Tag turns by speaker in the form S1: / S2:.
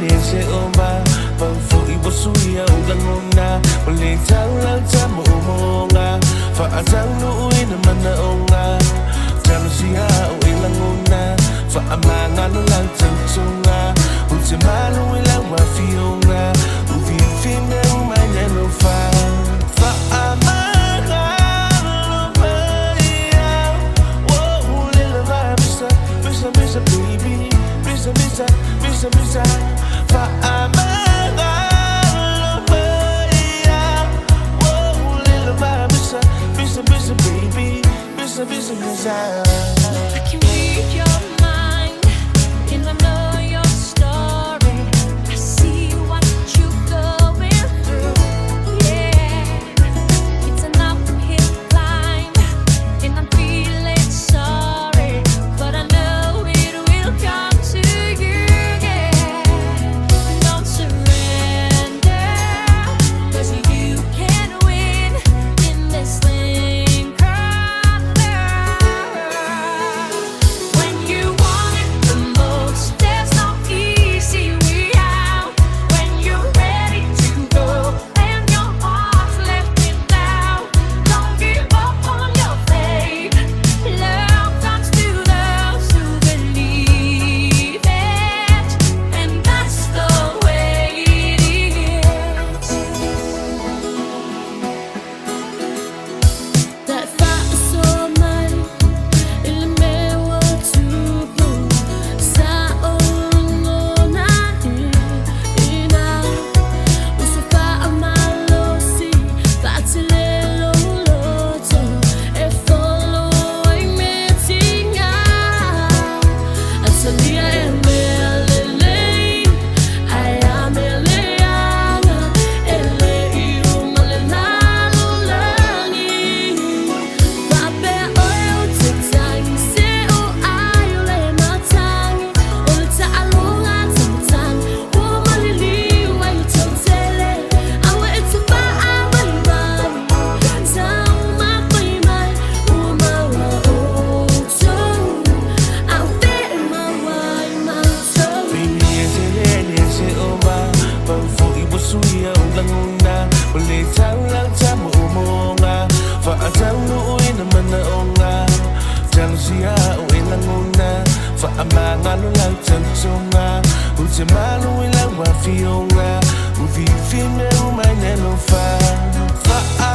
S1: 连些欧巴，仿佛一波苏一样的我那，我连长浪在梦梦啊，发长路一那么那欧啊，加入西亚我一浪我那，发阿玛那浪正中啊，我这马路一浪我飞欧啊，我飞飞那我买那路发，发阿玛。Bisa baby, bisa Fa'amana lumaya. Whoa, little vibe, bisa baby, bisa.
S2: I can read your mind, and I know your story. I see what you're going through. Yeah, it's an uphill climb, and I'm feeling sorry, but I know it will come to you. Yeah, don't surrender, 'cause you can win in this thing called love. When you want it the most, there's no easy way out. When you're ready to go and your heart's left without, don't give up on your faith. Love comes to those who believe it, and that's the way it is. That fire so mine, ilimewa tupu sa olona ina usufa amalosi fatilelo loto e follow metinga asalia emelele ayameleana ele irumalena lulangi pape oyo tetangi se o ayole matangi olta alunga tetangi womaliliwa yutotele awe etuba abaibani tauma koimai umawa oto awe mawai mato.
S1: Baby,连些欧巴，仿佛一波苏一样的我那，我连长浪在梦梦啊，发长路一那么那欧啊，加入西亚我一浪我那，发阿玛那路浪正中啊，我这马路一浪我飞欧啊，我飞飞那我买那路发，发阿